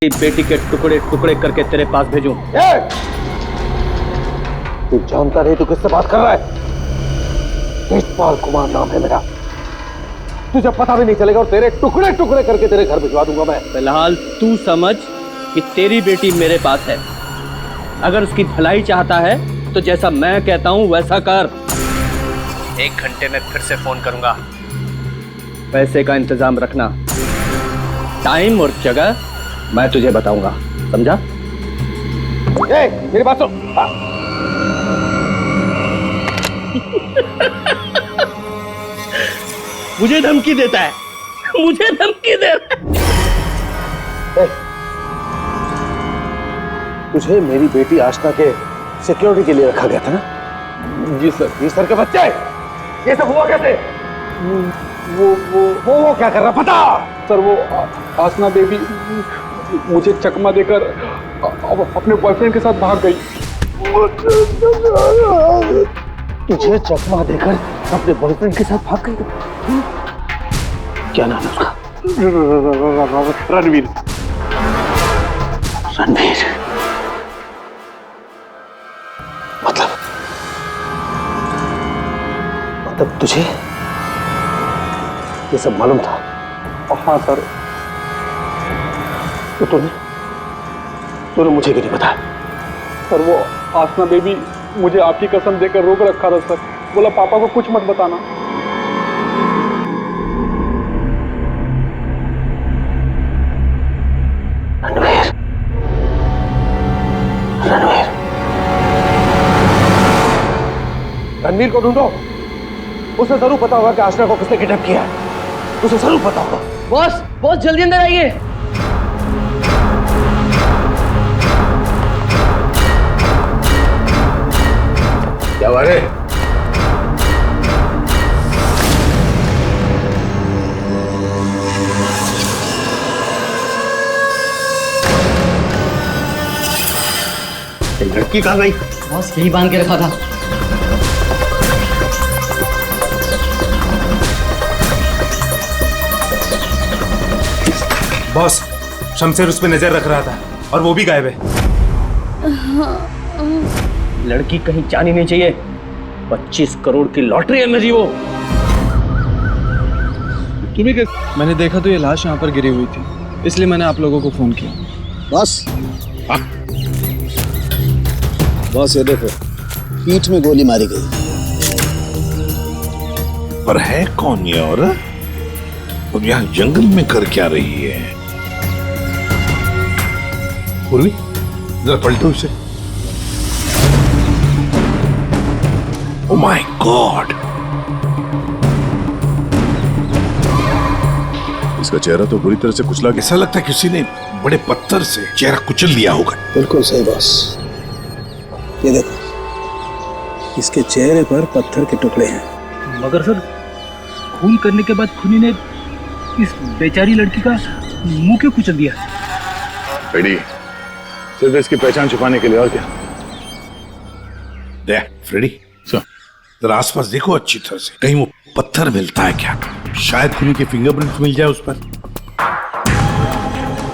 बेटी के टुकड़े टुकड़े करके तेरे पास भेजूं। तू जानता नहीं तू किससे बात कर रहा है? तेजपाल कुमार नाम है मेरा। तुझे पता भी नहीं चलेगा और तेरे टुकड़े टुकड़े करके तेरे घर भिजवा दूंगा मैं। फिलहाल तू समझ कि तेरी बेटी मेरे पास है। अगर उसकी भलाई चाहता है तो जैसा मैं कहता हूं वैसा कर। 1 घंटे में फिर से फोन करूंगा। पैसे का इंतजाम रखना। टाइम और जगह मैं तुझे बताऊंगा, समझा? मेरी बात सुन। मुझे धमकी देता है, मुझे धमकी दे रहा है। तुझे मेरी बेटी आशना के सिक्योरिटी के लिए रखा गया था ना? जी सर। जी सर के बच्चे, ये सब हुआ कैसे? वो क्या कर रहा पता? सर वो आसना बेबी मुझे चकमा देकर अपने बॉयफ्रेंड के साथ भाग गई। तुझे चकमा देकर अपने बॉयफ्रेंड के साथ भाग गई? क्या नाम है उसका? रणवीर। रणवीर मतलब तुझे ये सब मालूम था? हाँ सर। तो तूने मुझे क्यों नहीं बताया? सर वो आसना बेबी मुझे आपकी कसम देकर रोक रखा था सर। बोला पापा को कुछ मत बताना। रणवीर, रणवीर, रणवीर को ढूंढो। उसे जरूर पता होगा कि आशना को किसने किडनैप किया है। उसे जरूर पता होगा। बॉस, बॉस जल्दी अंदर आइए। क्या बात है? लड़की कहाँ गई? बॉस यही बांध के रखा था। बॉस, शमशेर उस पे नजर रख रहा था और वो भी गायब है। लड़की कहीं जानी नहीं चाहिए। 25 करोड़ की लॉटरी है मेरी वो। तुम्हें कैसे? मैंने देखा तो ये लाश यहाँ पर गिरी हुई थी, इसलिए मैंने आप लोगों को फोन किया। बस बस ये देखो, पीठ में गोली मारी गई। पर है कौन ये औरत? और यहाँ जंगल में कर क्या रही है? पूर्वी, जरा पलटो इसे। Oh my God! इसका चेहरा तो बुरी तरह से कुचला गया। ऐसा लगता है किसी ने बड़े पत्थर से चेहरा कुचल लिया होगा। बिल्कुल सही बॉस। ये देखो, इसके चेहरे पर पत्थर के टुकड़े हैं। मगर सर, खून करने के बाद खूनी ने इस बेचारी लड़की का मुंह क्यों कुचल दिया? फ्रेडी, सिर्फ इसकी पहचान छुपाने के लिए, और क्या? देख फ्रेडी, जरा आसपास देखो अच्छी तरह से, कहीं वो पत्थर मिलता है क्या? शायद खूनी के फिंगरप्रिंट मिल जाए उस पर।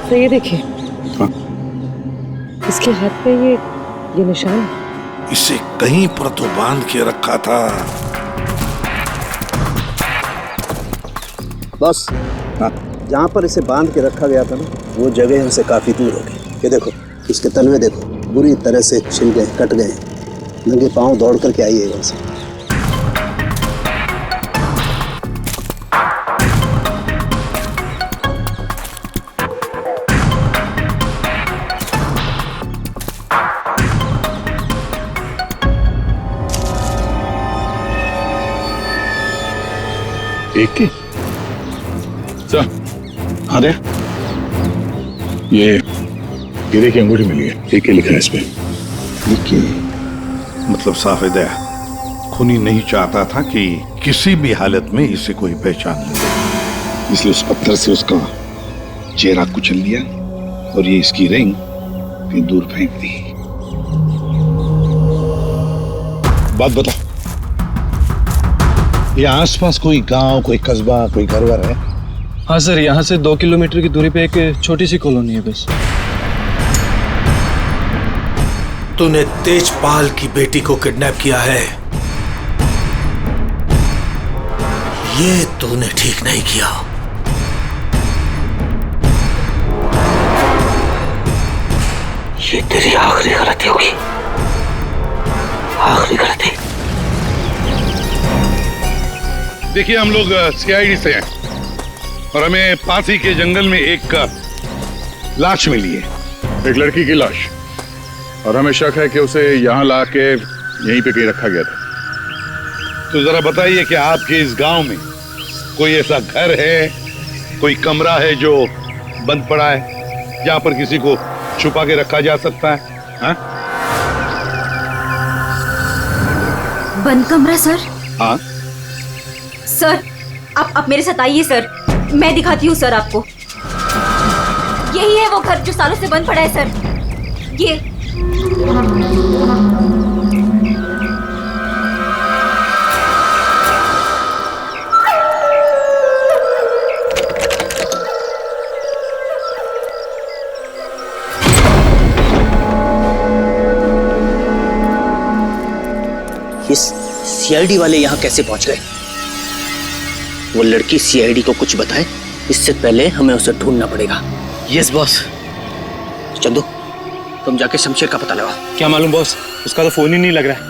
तो ये देखिए, इसके हाथ पे ये निशान है। इसे कहीं पर तो बांध के रखा था। बस जहाँ पर इसे बांध के रखा गया था ना, वो जगह हमसे काफी दूर हो गई। ये देखो, इसके तलवे देखो, बुरी तरह से छिल गए, कट गए। नंगे पांव दौड़ करके आई है वहां से। एक के सर, हाँ दे, ये गिरे की अंगूठी मिली है। एक के लिखा है इस पे। मतलब साफ है दया, खूनी नहीं चाहता था कि किसी भी हालत में इसे कोई पहचान ले, इसलिए उस पत्थर से उसका चेहरा कुचल लिया और ये इसकी रिंग कहीं दूर फेंक दी। बात बता, यहाँ आसपास कोई गांव, कोई कस्बा, कोई घर वर है? हाँ सर, यहाँ से 2 किलोमीटर की दूरी पे एक छोटी सी कॉलोनी है बस। तूने तेजपाल की बेटी को किडनैप किया है, ये तूने ठीक नहीं किया। ये तेरी आखिरी गलती होगी, आखिरी गलती। देखिए, हम लोग सीआईडी से हैं और हमें पास ही के जंगल में एक लाश मिली है, एक लड़की की लाश, और हमें शक है कि उसे यहाँ ला के यहीं पे कहीं रखा गया था। तो जरा बताइए कि आपके इस गांव में कोई ऐसा घर है, कोई कमरा है जो बंद पड़ा है, जहां पर किसी को छुपा के रखा जा सकता है? हाँ? बंद कमरा सर? हाँ सर, आप मेरे साथ आइए सर, मैं दिखाती हूँ सर आपको। यही है वो घर जो सालों से बंद पड़ा है सर। ये सीआईडी वाले यहाँ कैसे पहुंच गए? वो लड़की सीआईडी को कुछ बताए इससे पहले हमें उसे ढूंढना पड़ेगा। Yes boss. चंदू, तुम जाके शमशेर का पता लगाओ। क्या मालूम बॉस, उसका तो फोन ही नहीं लग रहा है।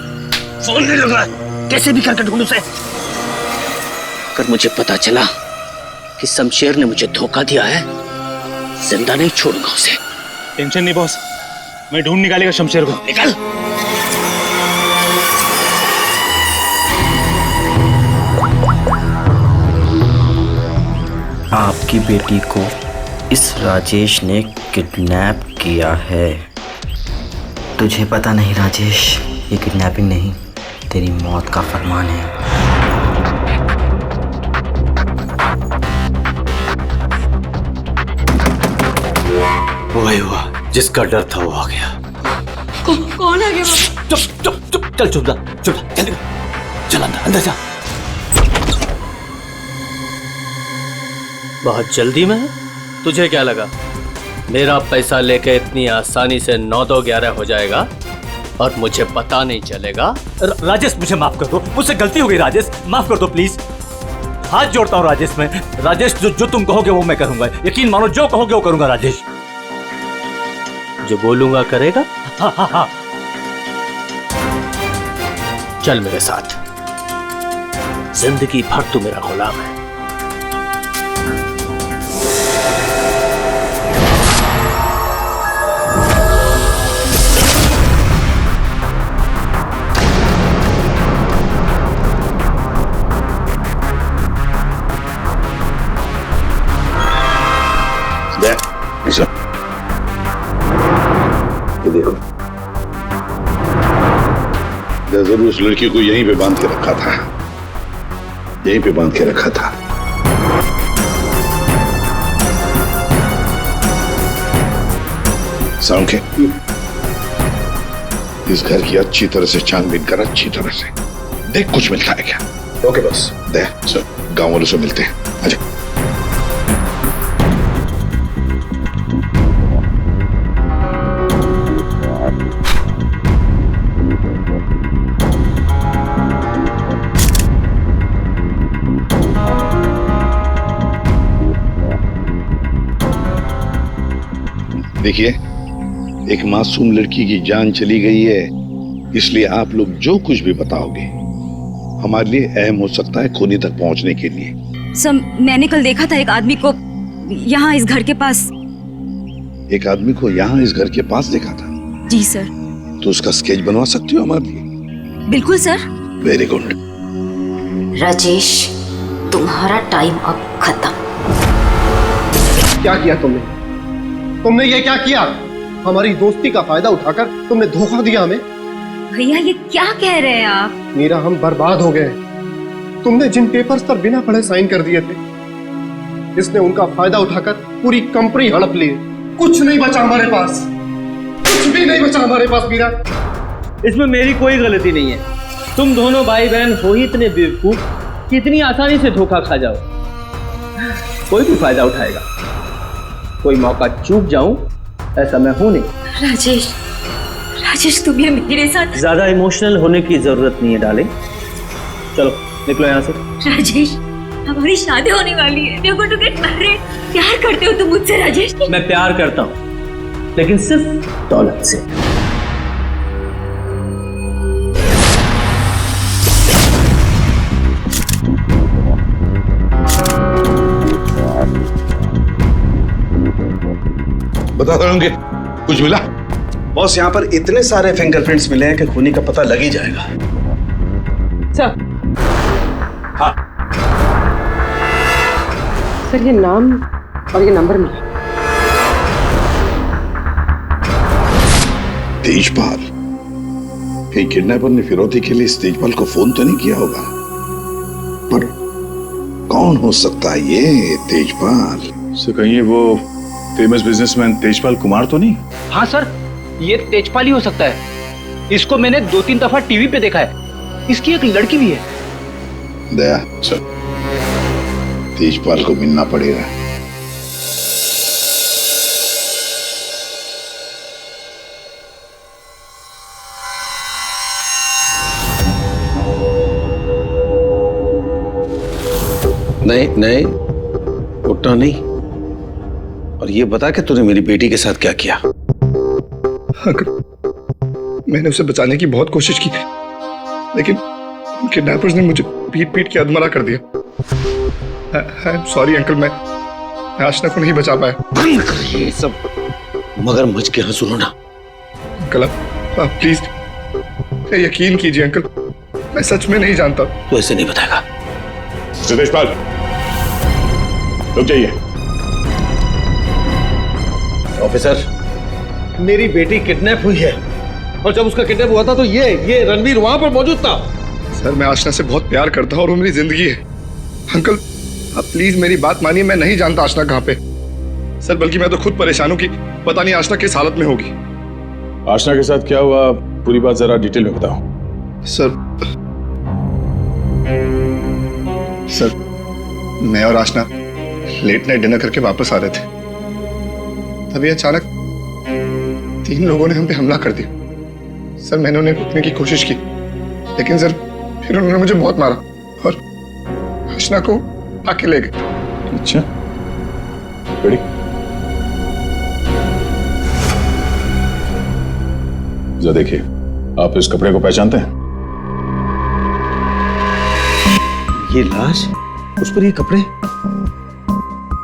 फोन नहीं लग रहा है? कैसे भी करके ढूंढ उसे। अगर मुझे पता चला कि शमशेर ने मुझे धोखा दिया है, जिंदा नहीं छोड़ूंगा उसे। टेंशन नहीं बॉस, मैं ढूंढ निकालेगा शमशेर को। निकल। आपकी बेटी को इस राजेश ने किडनैप किया है। तुझे पता नहीं राजेश, ये किडनैपिंग नहीं, तेरी मौत का फरमान है। वही हुआ जिसका डर था, वो आ गया। कौन आ गया? चुप चुप चुप, चल चुप चल, चल अंदर जा। बहुत जल्दी में है? तुझे क्या लगा मेरा पैसा लेके इतनी आसानी से 9-2-11 हो जाएगा और मुझे पता नहीं चलेगा? राजेश मुझे माफ कर दो, मुझसे गलती हो गई राजेश, माफ कर दो प्लीज। हाथ जोड़ता हूँ राजेश मैं। राजेश जो तुम कहोगे वो मैं करूंगा, यकीन मानो जो कहोगे वो करूंगा राजेश। जो बोलूंगा करेगा? हाँ हाँ हाँ। चल मेरे साथ, जिंदगी भर तू मेरा गुलाम है। ये देखो, जरूर उस लड़की को यहीं पे बांध के रखा था, यहीं पे बांध के रखा था। साउंड, इस घर की अच्छी तरह से छानबीन कर, अच्छी तरह से देख कुछ मिलता है क्या। ओके बस। दे सर, गांव वालों से मिलते हैं। अच्छा, देखिए, एक मासूम लड़की की जान चली गई है, इसलिए आप लोग जो कुछ भी बताओगे हमारे लिए अहम हो सकता है खूनी तक पहुंचने के लिए। सर, मैंने कल देखा था एक आदमी को यहाँ इस घर के पास। एक आदमी को यहाँ इस घर के पास देखा था? जी सर। तो उसका स्केच बनवा सकती हो हमारे लिए? बिल्कुल सर। Very good. राजेश, तुम्हारा टाइम अब खत्म। क्या किया तुमने? तुमने ये क्या किया? हमारी दोस्ती का फायदा उठाकर तुमने धोखा दिया हमें। भैया ये क्या कह रहे हैं आप? मीरा, हम बर्बाद हो गए। तुमने जिन पेपर्स पर बिना पढ़े साइन कर दिए थे, इसने उनका फायदा उठाकर पूरी कंपनी हड़प ली। कुछ नहीं बचा हमारे पास, कुछ भी नहीं बचा हमारे पास मीरा। इसमें मेरी कोई गलती नहीं है। तुम दोनों भाई बहन हो ही इतने बेवकूफ कि इतनी आसानी से धोखा खा जाओ। कोई भी फायदा उठाएगा, कोई मौका चूक जाऊं ऐसा मैं हूं नहीं। राजेश, राजेश तुम्हें मेरे साथ। ज्यादा इमोशनल होने की जरूरत नहीं है डार्लिंग, चलो निकलो यहाँ से। राजेश हमारी शादी होने वाली है, देखो टू गेट मैरिड। प्यार करते हो तुम मुझसे राजेश? मैं प्यार करता हूँ लेकिन सिर्फ दौलत से। बता रहे कुछ मिला? बॉस यहाँ पर इतने सारे फिंगरप्रिंट्स मिले हैं कि खूनी का पता लग ही जाएगा। सर। हाँ सर ये नाम और ये नंबर मिला। तेजपाल, कहीं किडनैपर ने फिरौती के लिए इस तेजपाल को फोन तो नहीं किया होगा, पर कौन हो सकता है ये तेजपाल? सर कहीं वो फेमस बिजनेसमैन तेजपाल कुमार तो नहीं? हाँ सर, ये तेजपाल ही हो सकता है। इसको मैंने 2-3 दफा टीवी पे देखा है। इसकी एक लड़की भी है। दया सर, तेजपाल को मिलना पड़ेगा। नहीं नहीं, उठना नहीं। और ये बता कि तूने मेरी बेटी के साथ क्या किया? मैंने उसे बचाने की बहुत कोशिश की, लेकिन किडनैपर्स ने मुझे पीट पीट के अधमरा कर दिया। सॉरी अंकल, मैं आशना को नहीं बचा पाया। बंद कर ये सब मगरमच्छ के हंसू रोना। अंकल आप प्लीज यकीन कीजिए अंकल, मैं सच में नहीं जानता। तू ऐसे नहीं बताएगा। तेजपाल रुक जाइए। ऑफिसर, मेरी बेटी किडनैप हुई है, और जब उसका किडनैप हुआ था तो ये रणवीर वहां पर मौजूद था। सर मैं आशना से बहुत प्यार करता हूं और वो मेरी जिंदगी है। अंकल आप प्लीज मेरी बात मानिए, मैं नहीं जानता आशना कहाँ पे। सर बल्कि मैं तो खुद परेशान हूँ कि पता नहीं आशना किस हालत में होगी। आशना के साथ क्या हुआ, पूरी बात जरा डिटेल में बताओ। सर मैं और आशना लेट नाइट डिनर करके वापस आ रहे थे, तभी अचानक 3 लोगों ने हम पे हमला कर दिया। सर मैंने उन्हें रोकने की कोशिश की, लेकिन सर फिर उन्होंने मुझे बहुत मारा और आशना को आके ले गए। अच्छा, रेडी? जरा देखिए, आप इस कपड़े को पहचानते हैं? ये लाश, उस पर ये कपड़े।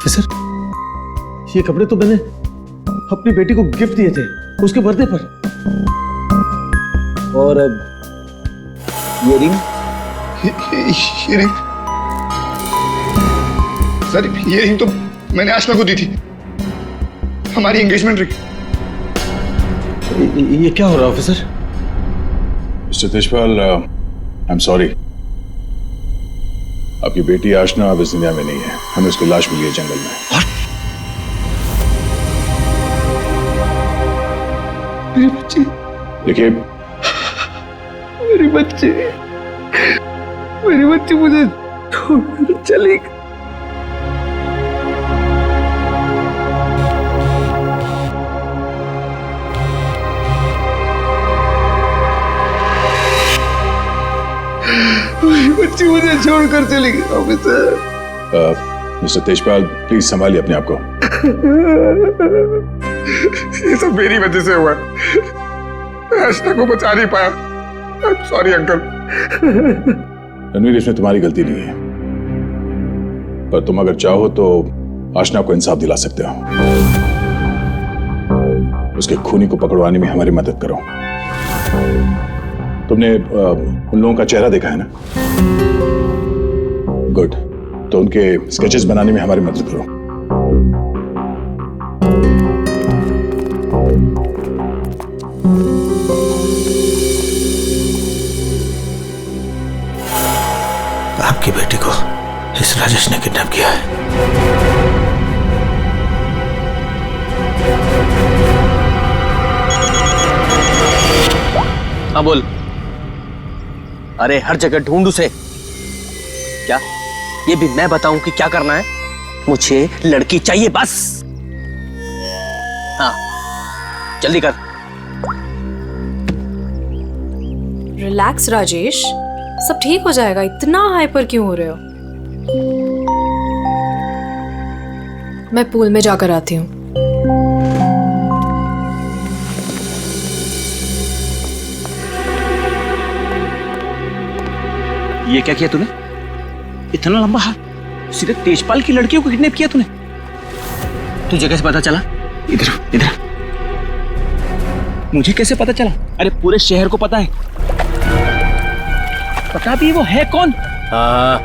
सर ये कपड़े तो मैंने अपनी बेटी को गिफ्ट दिए थे उसके बर्थडे पर। और अब ये रिंग। सर ये रिंग तो मैंने आशना को दी थी, हमारी एंगेजमेंट रिंग। ये क्या हो रहा है officer? Mister Tejpal, I am sorry, आपकी बेटी आशना अब इस दुनिया में नहीं है। हमें उसकी लाश मिली है जंगल में। मेरी बच्ची, देखिए मेरी बच्ची मुझे छोड़कर चली गई। मेरी बच्ची मुझे छोड़कर चली गई ऑफिसर। मिस्टर तेजपाल प्लीज संभालिए अपने आप को। ये सब मेरी वजह से हुआ, मैं आशना को बचा नहीं पाया। Sorry uncle. रणवीर, इसमें तुम्हारी गलती नहीं है, पर तुम अगर चाहो तो आशना को इंसाफ दिला सकते हो। उसके खूनी को पकड़वाने में हमारी मदद करो। तुमने उन लोगों का चेहरा देखा है ना? गुड, तो उनके स्केचेस बनाने में हमारी मदद करो। आपकी बेटी को इस राजेश ने किडनैप किया है। हाँ बोल। अरे हर जगह ढूंढ उसे। क्या ये भी मैं बताऊं कि क्या करना है? मुझे लड़की चाहिए बस। हाँ जल्दी कर। रिलैक्स राजेश, सब ठीक हो जाएगा। इतना हाइपर क्यों हो रहे हो? मैं पूल में जाकर आती हूँ। ये क्या किया तूने? इतना लंबा हाथ, सीधे तेजपाल की लड़कियों को किडनैप किया तूने? तुझे कैसे पता चला? इधर इधर, मुझे कैसे पता चला? अरे पूरे शहर को पता है। पता भी वो है कौन? हाँ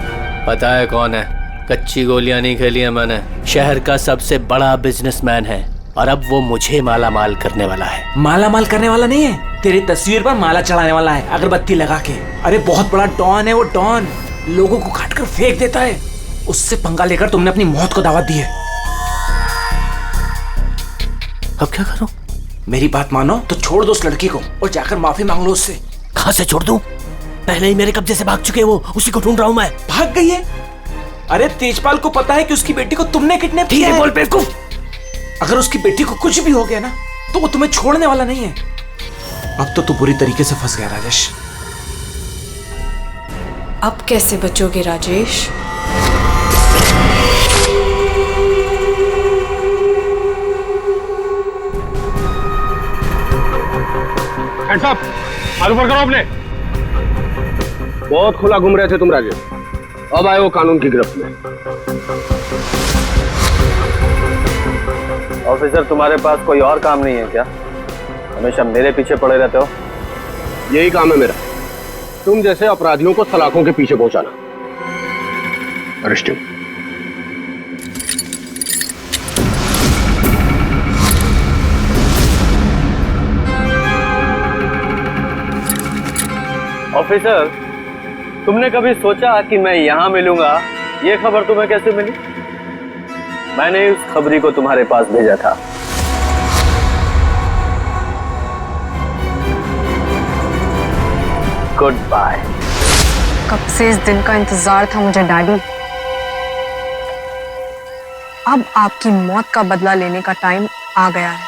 पता है कौन है। कच्ची गोलियां नहीं खेली है मैंने। शहर का सबसे बड़ा बिजनेसमैन है और अब वो मुझे माला माल करने वाला है। माला माल करने वाला नहीं है, तेरी तस्वीर पर माला चढ़ाने वाला है, अगरबत्ती लगा के। अरे बहुत बड़ा डॉन है वो, डॉन। लोगों को काट कर फेंक देता है। उससे पंगा लेकर तुमने अपनी मौत को दावत दी है। अब क्या करूं? मेरी बात मानो तो छोड़ दो उस लड़की को और जाकर माफी मांग लो उससे। कहां से छोड़ दूं? पहले ही मेरे कब्जे से भाग चुके हैं वो, उसी को ढूंढ रहा हूं मैं। भाग गई है? अरे तेजपाल को पता है कि उसकी बेटी को तुमने किडनैप किया है। बोल बेवकूफ। अगर उसकी बेटी को कुछ भी हो गया ना तो वो तुम्हें छोड़ने वाला नहीं है। अब तो तू बुरी तरीके से फंस गया राजेश। अब कैसे बचोगे राजेश? हैंड्स अप, हाथ ऊपर करो अपने। बहुत खुला घूम रहे थे तुम राजेश, अब आए हो कानून की गिरफ्त में। ऑफिसर तुम्हारे पास कोई और काम नहीं है क्या? हमेशा मेरे पीछे पड़े रहते हो। यही काम है मेरा, तुम जैसे अपराधियों को सलाखों के पीछे पहुंचाना। अरेस्ट। ऑफिसर, तुमने कभी सोचा कि मैं यहां मिलूंगा? ये खबर तुम्हें कैसे मिली? मैंने उस खबरी को तुम्हारे पास भेजा था। Goodbye. कब से इस दिन का इंतजार था मुझे डैडी। अब आपकी मौत का बदला लेने का टाइम आ गया है।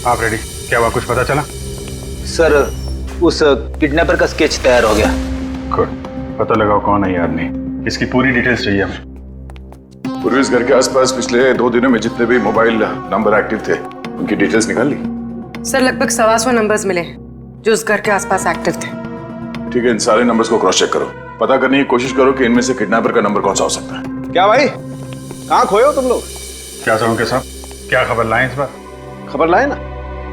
आप रेडी? क्या हुआ, कुछ पता चला? सर, उस किडनैपर का स्केच तैयार हो गया। गुड, पता लगाओ कौन है ये आदमी। इसकी पूरी डिटेल्स चाहिए हमें। पूरे इस घर के आसपास पिछले 2 दिनों में जितने भी मोबाइल नंबर एक्टिव थे उनकी डिटेल्स निकाल ली? सर लगभग 125 नंबर्स मिले जो उस घर के आसपास एक्टिव थे। ठीक है, इन सारे नंबर्स को क्रॉस चेक करो, पता करने की कोशिश करो कि इनमें से किडनैपर का नंबर कौन सा हो सकता है। क्या भाई, कहाँ खोए हो तुम लोग? क्या सर उनके साहब, क्या खबर लाए इस बार? खबर लाए ना,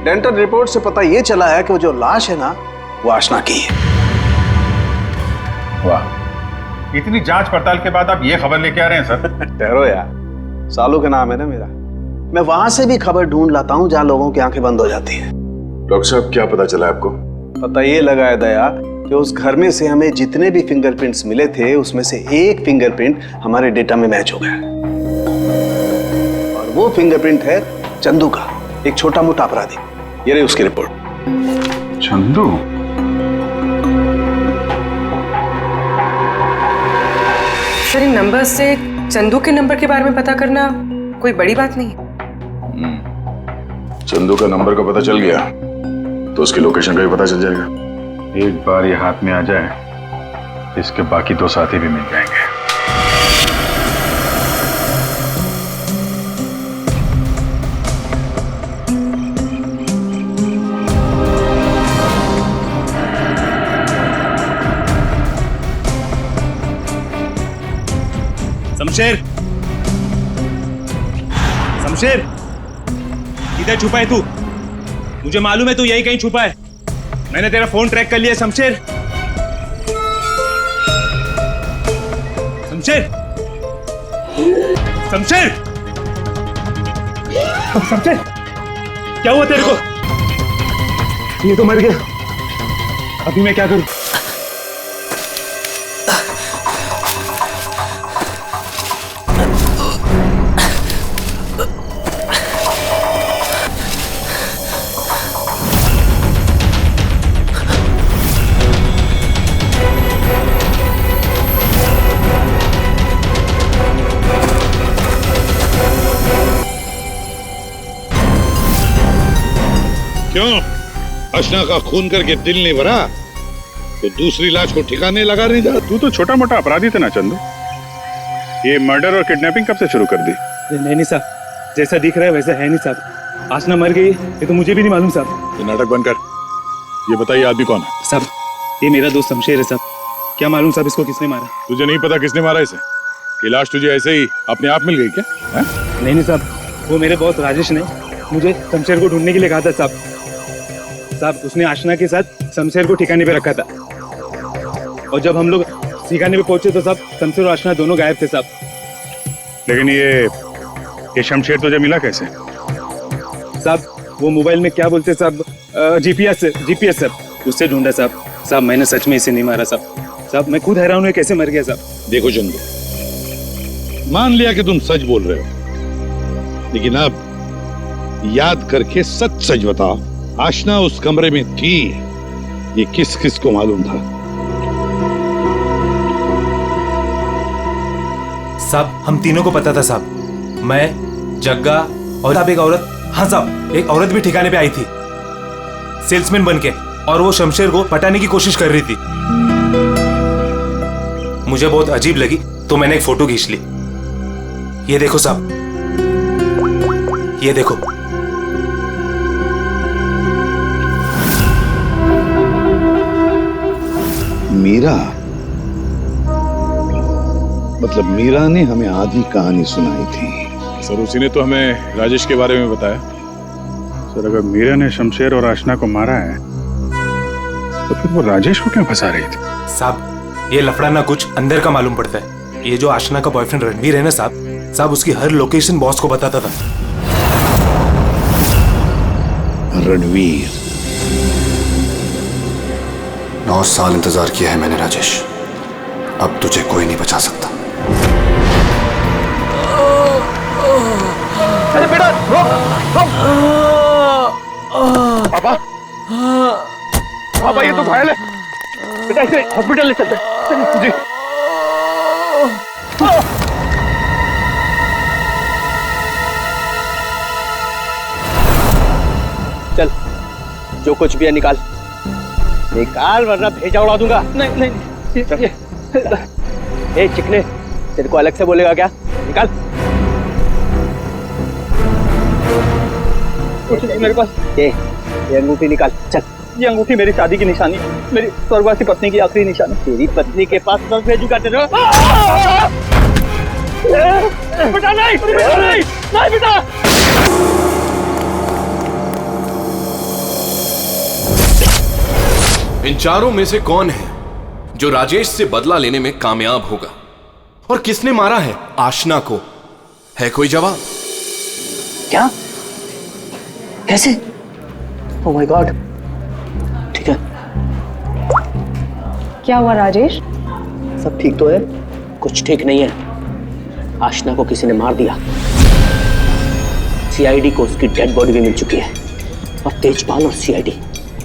डेंटल रिपोर्ट से पता ये चला है कि वो जो लाश है ना वो आशना की है। वाह, इतनी जांच पड़ताल के बाद आप ये खबर लेके आ रहे हैं सर? ठहरो यार, सालू का नाम है ना मेरा, मैं वहां से भी खबर ढूंढ लाता हूँ जहाँ लोगों की आंखें बंद हो जाती हैं। डॉक्टर साहब, क्या पता चला आपको? पता ये लगा है दया कि उस घर में से हमें जितने भी फिंगरप्रिंट्स मिले थे उसमें से एक फिंगरप्रिंट हमारे डेटा में मैच हो गया, और वो फिंगरप्रिंट है चंदू का, एक छोटा मोटा अपराधी। ये रही उसकी रिपोर्ट। चंदू? सर इन नंबर से चंदू के नंबर के बारे में पता करना कोई बड़ी बात नहीं है। चंदू का नंबर का पता चल गया तो उसकी लोकेशन का भी पता चल जाएगा। एक बार ये हाथ में आ जाए, इसके बाकी 2 साथी भी मिल जाएंगे। शमशेर, शमशेर, किधर छुपा है तू? मुझे मालूम है तू यही कहीं छुपा है। मैंने तेरा फोन ट्रैक कर लिया। शमशेर, शमशेर, शमशेर, शमशेर, क्या हुआ तेरे को? ये तो मर गया, अभी मैं क्या करूं? क्यों? अशना का खून करके दिल नहीं भरा तो दूसरी लाश को ठिकाने लगा नहीं जा? तू तो छोटा मोटा अपराधी था ना चंदू। ये मर्डर और किडनैपिंग कब से शुरू कर दी? नहीं साहब, जैसा दिख रहा है वैसा है नहीं साहब। आसना मर गई ये तो मुझे भी नहीं मालूम साहब। ये नाटक बंद कर। ये बताइए आदमी कौन है? साहब ये मेरा दोस्त शमशेर है साहब। क्या मालूम साहब इसको किसने मारा? तुझे नहीं पता किसने मारा इसे? ये लाश तुझे ऐसे ही अपने आप मिल गई क्या? नहीं साहब, वो मेरे बॉस राजेश ने मुझे शमशेर को ढूंढने के लिए कहा था साहब। साहब उसने आशना के साथ शमशेर को ठिकाने पे रखा था और जब हम लोग ठिकाने पे पहुंचे तो साहब शमशेर और आशना दोनों गायब थे साहब। लेकिन ये शमशेर तुझे मिला कैसे? साहब वो मोबाइल में क्या बोलते साहब, जीपीएस सर, उससे ढूंढा साहब। साहब मैंने सच में इसे नहीं मारा साहब। साहब मैं खुद हैरान हूँ कैसे मर गया साहब। देखो चंदू, मान लिया कि तुम सच बोल रहे हो, लेकिन अब याद करके सच बताओ, आशना उस कमरे में थी, ये किस किस को मालूम था? साहब हम तीनों को पता था साहब। मैं, जग्गा और साहब एक औरत, हाँ साहब एक औरत भी ठिकाने पे आई थी सेल्समैन बनके, और वो शमशेर को पटाने की कोशिश कर रही थी। मुझे बहुत अजीब लगी तो मैंने एक फोटो खींच ली। ये देखो साहब, ये देखो। मीरा, मतलब मीरा ने हमें आधी कहानी सुनाई थी। सर उसी ने तो हमें राजेश के बारे में बताया। सर अगर मीरा ने शमशेर और आशना को मारा है तो फिर वो राजेश को क्यों फंसा रही थी? साहब ये लफड़ा ना कुछ अंदर का मालूम पड़ता है। ये जो आशना का बॉयफ्रेंड रणवीर है ना साहब उसकी हर लोकेशन बॉस को बताता था। रणवीर, 9 साल इंतजार किया है मैंने राजेश, अब तुझे कोई नहीं बचा सकता। अरे बेटा पापा, पापा ये तो घायल है बेटा, इसे हॉस्पिटल ले चलते हैं। जी चल, जो कुछ भी है निकाल वरना भेजा उड़ा दूंगा। नहीं ए चिकने, तेरे को अलग से बोलेगा क्या? निकाल। मेरे पास ये अंगूठी निकाल। चल, ये अंगूठी मेरी शादी की निशानी, मेरी स्वर्गवासी पत्नी की आखिरी निशानी। तेरी पत्नी के पास बस भेजूंगा तेरे। बेटा नहीं बेटा। इन चारों में से कौन है जो राजेश से बदला लेने में कामयाब होगा, और किसने मारा है आशना को? है कोई जवाब? क्या? कैसे? Oh my God. ठीक है, क्या हुआ राजेश? सब ठीक तो है? कुछ ठीक नहीं है। आशना को किसी ने मार दिया। सीआईडी को उसकी डेड बॉडी भी मिल चुकी है और तेजपाल और सीआईडी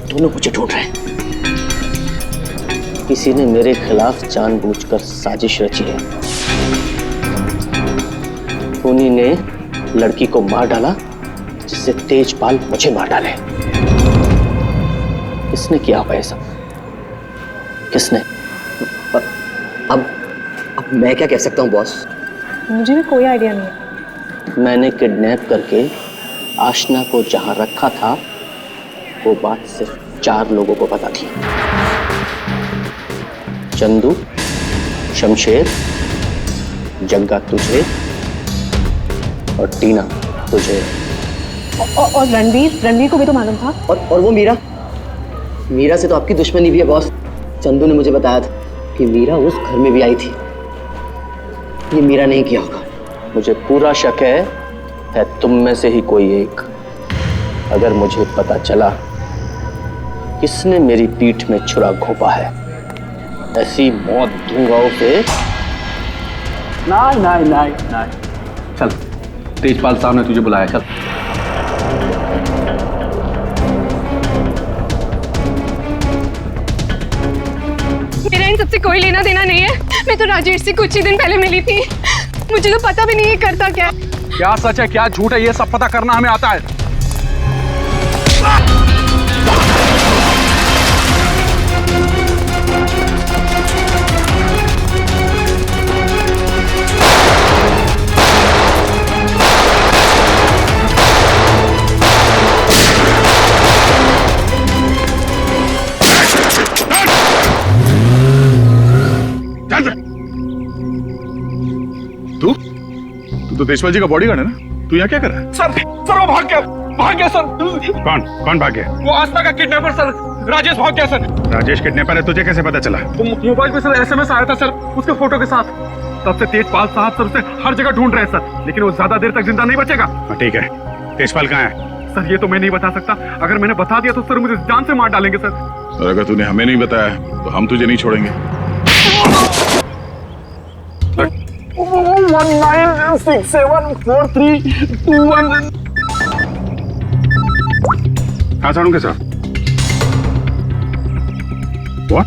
दोनों मुझे ढूंढ रहे हैं। किसी ने मेरे खिलाफ जानबूझकर साजिश रची है। उन्हीं ने लड़की को मार डाला जिससे तेजपाल मुझे मार डाले। किसने किया होगा ये सब? किसने? अब मैं क्या कह सकता हूँ बॉस? मुझे भी कोई आइडिया नहीं है। मैंने किडनैप करके आशना को जहां रखा था वो बात सिर्फ 4 लोगों को पता थी। चंदू, शमशेर, जग्गा तुझे और टीना तुझे। और रणवीर को भी तो मालूम था। और वो मीरा से तो आपकी दुश्मनी भी है बॉस। चंदू ने मुझे बताया था कि मीरा उस घर में भी आई थी। ये मीरा नहीं किया होगा। मुझे पूरा शक है तुम में से ही कोई एक। अगर मुझे पता चला किसने मेरी पीठ में छुरा घोंपा है, ऐसी मौत दूंगा उसे। नहीं। चल, तेजपाल साहब ने तुझे बुलाया, चल। मेरा इन सबसे कोई लेना देना नहीं है। मैं तो राजेश से कुछ ही दिन पहले मिली थी। मुझे तो पता भी नहीं है करता क्या सच है क्या झूठ है, ये सब पता करना हमें आता है। तू तो तेजपाल जी का बॉडीगार्ड है ना? तू यहाँ क्या कर रहा है? सर वो भाग गया सर। कौन भाग गया? वो आस्था का किडनैपर सर, राजेश भाग गया सर। राजेश किडनैपर है, तुझे कैसे पता चला? मोबाइल पे सर SMS आया था सर, उसके फोटो के साथ। तब से तेजपाल साहब सर उसे हर जगह ढूंढ रहे हैं सर, लेकिन वो ज्यादा देर तक जिंदा नहीं बचेगा। ठीक है, तेजपाल कहाँ है? सर ये तो मैं नहीं बता सकता, अगर मैंने बता दिया तो सर मुझे जान से मार डालेंगे सर। और अगर तूने हमें नहीं बताया तो हम तुझे नहीं छोड़ेंगे। 19674321। हाँ साड़ू के साथ What?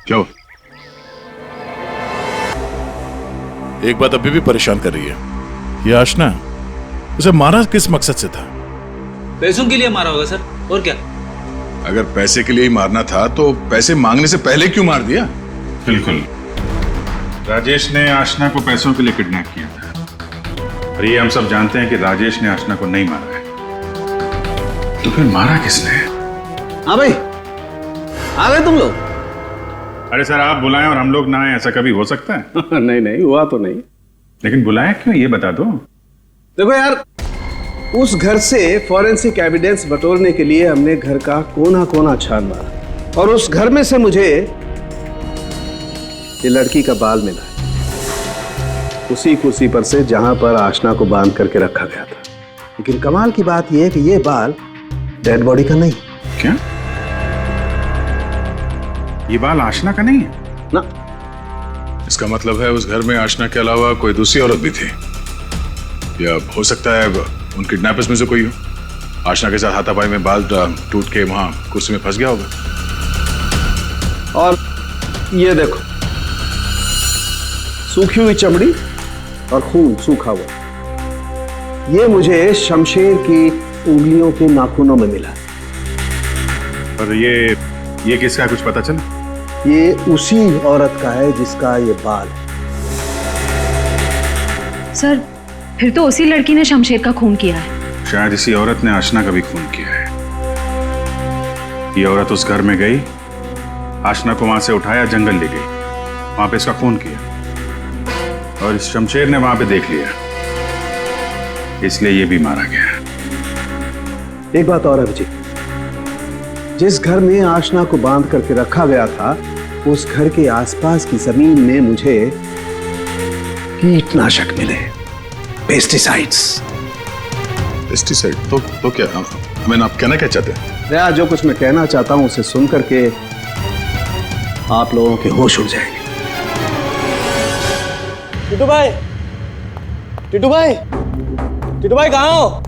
क्या? एक बात अभी भी परेशान कर रही है, ये आशना उसे मारा किस मकसद से था? पैसों के लिए मारा होगा सर, और क्या? अगर पैसे के लिए ही मारना था तो पैसे मांगने से पहले क्यों मार दिया? बिल्कुल, राजेश ने आशना को पैसों के लिए किडनैप किया था, और ये हम सब जानते हैं कि राजेश ने आशना को नहीं मारा है। तो फिर मारा किसने? हाँ भाई, आ गए तुम लोग? अरे सर, आप बुलाएं और हम लोग ना आए, ऐसा कभी हो सकता है? नहीं हुआ तो नहीं। लेकिन बुलाया क्यों, ये बता दो। देखो यार, उस घर से फॉरेंसिक एविडेंस बटोरने के लिए हमने घर का कोना कोना छान मारा, और उस घर में से मुझे ये लड़की का बाल मिला है, उसी कुर्सी पर से जहां पर आशना को बांध करके रखा गया था। लेकिन कमाल की बात यह है कि ये बाल डेड बॉडी का नहीं। क्या? ये बाल आशना का नहीं है? ना। इसका मतलब है उस घर में आशना के अलावा कोई दूसरी औरत भी थी, या हो सकता है उन किडनैपर्स में से कोई हो। आशना के साथ हाथापाई में बाल टूट के वहां कुर्सी में फंस गया होगा। और ये देखो, सूखी हुई चमड़ी और खून सूखा हुआ, ये मुझे शमशेर की उंगलियों के नाखूनों में मिला। और ये किसका है, कुछ पता चला? ये उसी औरत का है जिसका ये बाल है। सर फिर तो उसी लड़की ने शमशेर का खून किया है। शायद इसी औरत ने आशना का भी खून किया है। ये औरत उस घर में गई, आशना को वहां से उठाया, जंगल ले गई, वहां पे इसका खून किया, और इस शमशेर ने वहां पे देख लिया, इसलिए ये भी मारा गया। एक बात और है अभिजीत, जिस घर में आशना को बांध करके रखा गया था, उस घर के आसपास की जमीन में मुझे कीटनाशक मिले, पेस्टिसाइड्स। पेस्टिसाइड? तो क्या हमें आप कहना क्या चाहते हैं? यार, जो कुछ मैं कहना चाहता हूं उसे सुन करके आप लोगों के होश उड़ जाएंगे। टिटू भाई, टिटू भाई, टिटू भाई कहाँ हो?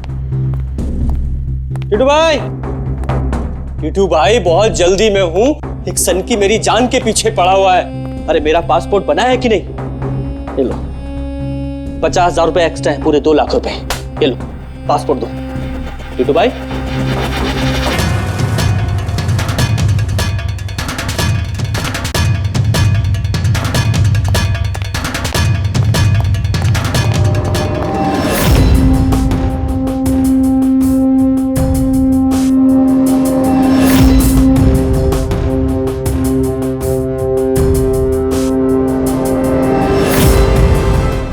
टिटू भाई, टिटू भाई बहुत जल्दी में हूँ, एक सनकी मेरी जान के पीछे पड़ा हुआ है। अरे मेरा पासपोर्ट बना है कि नहीं? ये लो, 50,000 रुपए एक्स्ट्रा है, पूरे 2 लाख रुपए। ये लो पासपोर्ट दो। टिटू भाई,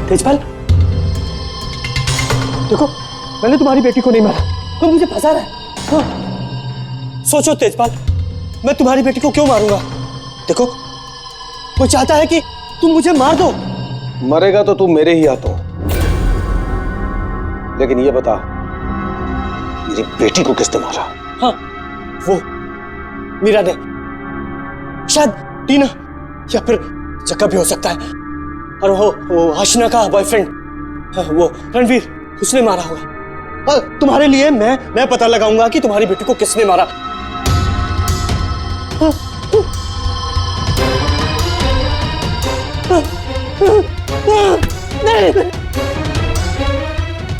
तेजपाल, देखो मैंने तुम्हारी बेटी को नहीं मारा, तो मुझे फंसा रहा है। हाँ। सोचो तेजपाल, मैं तुम्हारी बेटी को क्यों मारूंगा? देखो वो चाहता है कि तुम मुझे मार दो। मरेगा तो तू मेरे ही हाथों, लेकिन ये बता, मेरी बेटी को किसने मारा? हाँ, वो मीरा ने, शायद टीना, या फिर जक्का भी हो सकता है, और वो आशना का बॉयफ्रेंड, वो रणवीर, उसने मारा होगा। और तुम्हारे लिए मैं पता लगाऊंगा कि तुम्हारी बेटी को किसने मारा।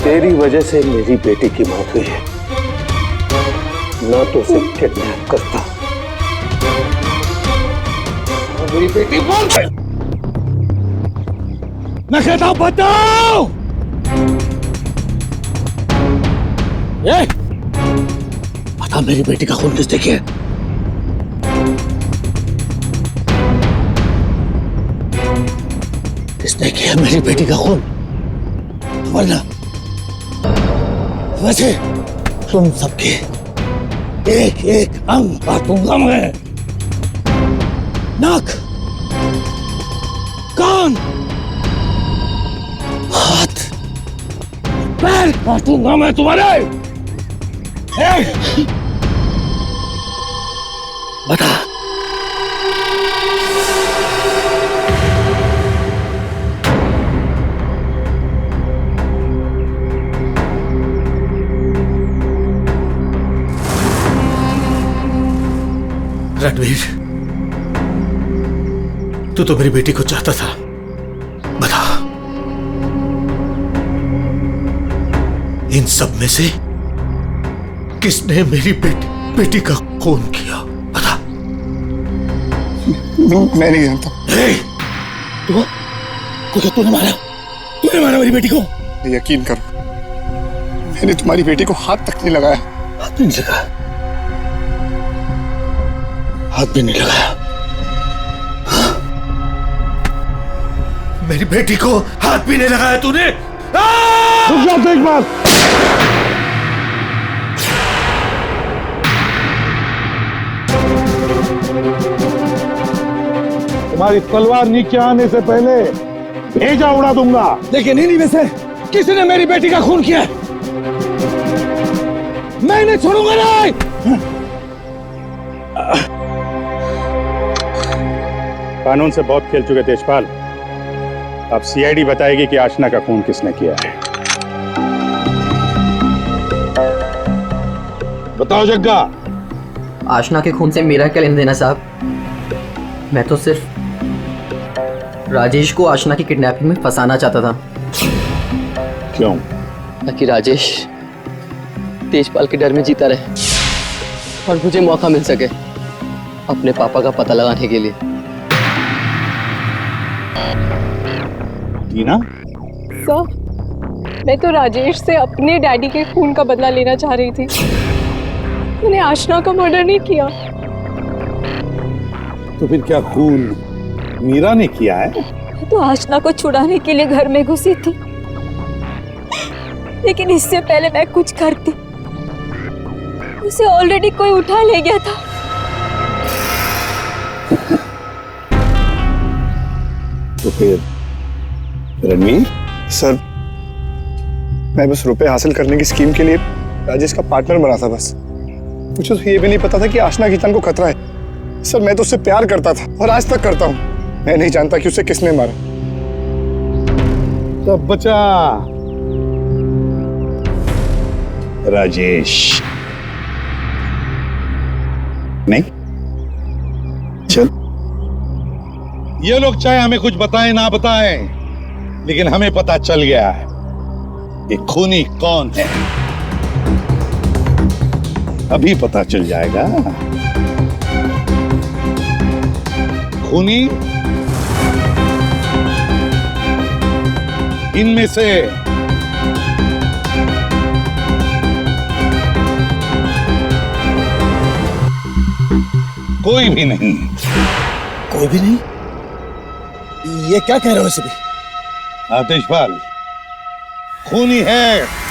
तेरी वजह से मेरी बेटी की मौत हुई है, ना तो उसे किडनैप करता और मेरी बेटी बोल गई। मैं कहता हूं बताओ, बता मेरी बेटी का खून किसने किया? किसने किया मेरी बेटी का खून, वरना वैसे तुम सबके एक एक अंग काटूंगा मैं। नाक, कान, हाथ, पैर काटूंगा मैं तुम्हारे। बता, रणवीर, तू तो मेरी बेटी को चाहता था। बता, इन सब में से किसने मेरी बेटी का खून किया? बता। मैं नहीं जानता। तूने मारा मेरी बेटी को? यकीन करो, मैंने तुम्हारी बेटी को हाथ तक नहीं लगाया। हाथ नहीं लगाया? हाथ भी नहीं लगाया? मेरी बेटी को हाथ भी नहीं लगाया तूने? रुक जा तेजपाल। तुम्हारी तलवार नीचे आने से पहले भेजा उड़ा दूंगा। लेकिन इन्हीं में से किसी ने मेरी बेटी का खून किया। मैं नहीं छोड़ूंगा नहीं। कानून से बहुत खेल चुके तेजपाल। अब सीआईडी बताएगी कि आशना का खून किसने किया है। बताओ जग्गा। आशना के खून से मेरा क्या लेना देना साहब? मैं तो सिर्फ राजेश को आशना की किडनैपिंग में फंसाना चाहता था। क्यों? ताकि राजेश तेजपाल के डर में जीता रहे और मुझे मौका मिल सके अपने पापा का पता लगाने के लिए। टीना? सर, मैं तो राजेश से अपने डैडी के खून का बदला लेना चाह रही थी। मैंने आशना का मर्डर नहीं किया। तो फिर क्या खून मीरा ने किया है? तो आशना को छुड़ाने के लिए घर में घुसी थी, लेकिन इससे पहले मैं कुछ करती उसे ऑलरेडी कोई उठा ले गया था। तो फिर रणवीर? सर, मैं बस रुपए हासिल करने की स्कीम के लिए राजेश का पार्टनर बना था। बस मुझे तो ये भी नहीं पता था कि आशना की जान को खतरा है। सर, मैं तो उससे प्यार करता था और आज तक करता हूँ। मैं नहीं जानता कि उसे किसने मारा। तब बचा राजेश। नहीं? चल, ये लोग चाहे हमें कुछ बताएं ना बताएं, लेकिन हमें पता चल गया है कि खूनी कौन है। अभी पता चल जाएगा। खूनी इनमें से कोई भी नहीं। कोई भी नहीं? ये क्या कह रहे हो सभी? आतिशपाल, खूनी है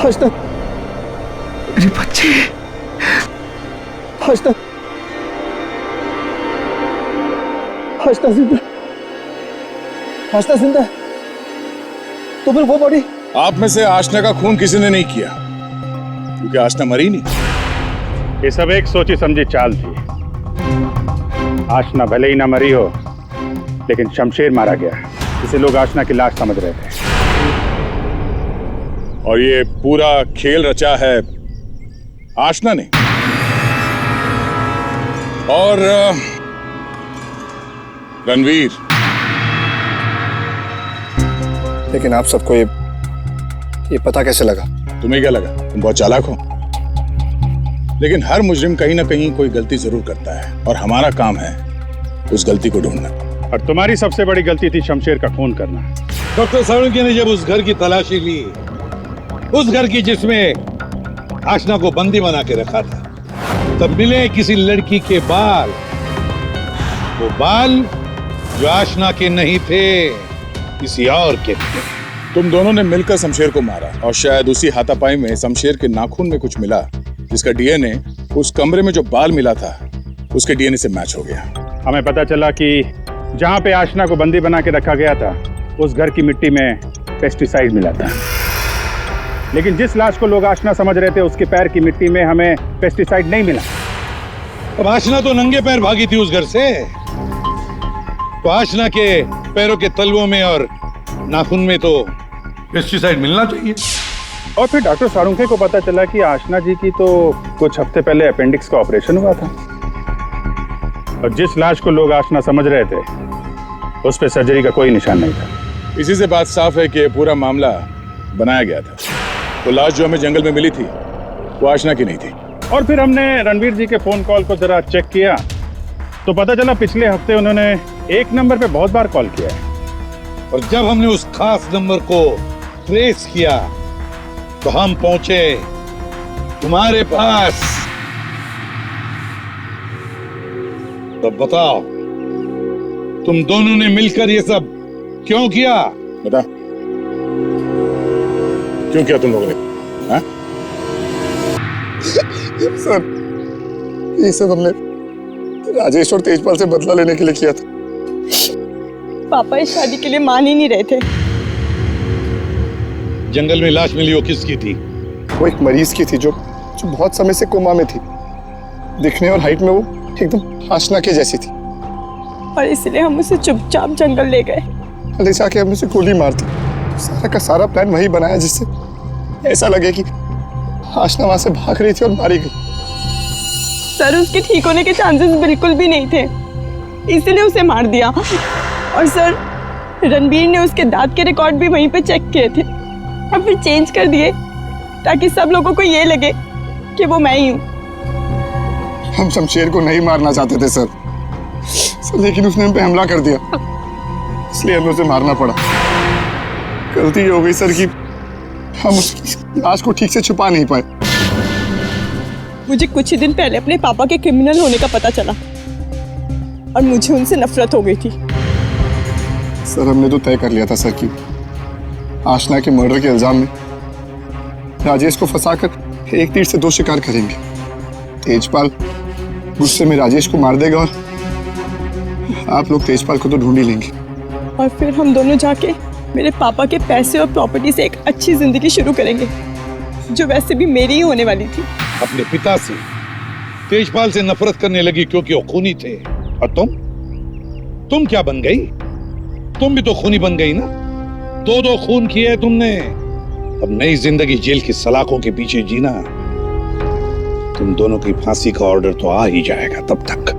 आशना, मेरी बच्ची। आशना, आशना जिंदा। आशना जिंदा। तो फिर वो बॉडी? आप में से आशना का खून किसी ने नहीं किया, क्योंकि आशना मरी नहीं। ये सब एक सोची समझी चाल थी। आशना भले ही ना मरी हो, लेकिन शमशेर मारा गया, इसे लोग आशना की लाश समझ रहे थे। और ये पूरा खेल रचा है आशना ने। और रणवीर। लेकिन आप सबको ये पता कैसे लगा? तुम्हें क्या लगा तुम बहुत चालाक हो? लेकिन हर मुजरिम कहीं ना कहीं कोई गलती जरूर करता है और हमारा काम है उस गलती को ढूंढना। और तुम्हारी सबसे बड़ी गलती थी शमशेर का खून करना। डॉक्टर साळुंखे ने जब उस घर की तलाशी ली, उस घर की जिसमें आशना को बंदी बना के रखा था, तब मिले किसी लड़की के बाल। वो बाल जो आशना के नहीं थे, किसी और के थे। तुम दोनों ने मिलकर शमशेर को मारा और शायद उसी हाथापाई में शमशेर के नाखून में कुछ मिला, जिसका डीएनए उस कमरे में जो बाल मिला था उसके डीएनए से मैच हो गया। हमें पता चला कि जहां पे आशना को बंदी बना के रखा गया था, उस घर की मिट्टी में पेस्टिसाइड मिला था। लेकिन जिस लाश को लोग आशना समझ रहे थे, उसके पैर की मिट्टी में हमें पेस्टिसाइड नहीं मिला। अब आशना तो नंगे पैर भागी थी उस घर से, तो आशना के पैरों के तलवों में और नाखून में तो पेस्टिसाइड मिलना चाहिए। और फिर डॉक्टर साळुंखे को पता चला कि आशना जी की तो कुछ हफ्ते पहले अपेंडिक्स का ऑपरेशन हुआ था, और जिस लाश को लोग आशना समझ रहे थे, उस पे सर्जरी का कोई निशान नहीं था। इसी से बात साफ है कि पूरा मामला बनाया गया था। वो लाश जो हमें जंगल में मिली थी वो आशना की नहीं थी। और फिर हमने रणवीर जी के फोन कॉल को जरा चेक किया तो पता चला पिछले हफ्ते उन्होंने एक नंबर पे बहुत बार कॉल किया है। और जब हमने उस खास नंबर को ट्रेस किया तो हम पहुंचे तुम्हारे पास। तो बताओ, तुम दोनों ने मिलकर ये सब क्यों किया? बता, क्यों किया तुम लोगों ने? हाँ? सर, ये सब हमने राजेश और तेजपाल से बदला लेने के लिए किया था। पापा इस शादी के लिए मान ही नहीं रहे थे। जंगल में लाश मिली, वो किसकी थी? वो एक मरीज की थी जो बहुत समय से कोमा में थी। दिखने और हाइट में वो एकदम आशना के जैसी थी, और इसलिए हम उसे चुपचाप जंगल ले गए। ले जाके हमने उसे गोली मार दी। सारा का सारा प्लान वही बनाया जिससे ऐसा लगे कि आशना वहां से भाग रही थी और मारी गई। सर, उसके ठीक होने के चांसेस बिल्कुल भी नहीं थे, इसीलिए उसे मार दिया। और सर, रणबीर ने उसके दांत के रिकॉर्ड भी वहीं पे चेक किए थे और फिर चेंज कर दिए ताकि सब लोगों को ये लगे कि वो मैं ही हूँ। हम शमशेर को नहीं मारना चाहते थे सर, लेकिन उसने हम पे हमला कर दिया, इसलिए हमें उसे मारना पड़ा। गलती ये हो गई सर कि हम उसकी लाश को ठीक से छुपा नहीं पाए। मुझे कुछ ही दिन पहले अपने पापा के क्रिमिनल होने का पता चला और मुझे उनसे नफरत हो गई थी। सर, हमने तो तय कर लिया था सर कि आशना के मर्डर के इल्जाम में राजेश को फंसाकर एक तीर से दो शिकार करेंगे। तेजपाल गुस्से में राजेश को मार देगा और आप लोग तेजपाल को तो ढूंढ ही लेंगे। और फिर हम दोनों जाके मेरे पापा के पैसे और प्रॉपर्टी से एक अच्छी जिंदगी शुरू करेंगे, जो वैसे भी मेरी ही होने वाली थी। अपने पिता से, तेजपाल से नफरत करने लगी क्योंकि वो खूनी थे। और तुम क्या बन गई? तुम भी तो खूनी बन गई ना। दो खून किए तुमने। अब नई जिंदगी जेल की सलाखों के पीछे जीना। तुम दोनों की फांसी का ऑर्डर तो आ ही जाएगा तब तक।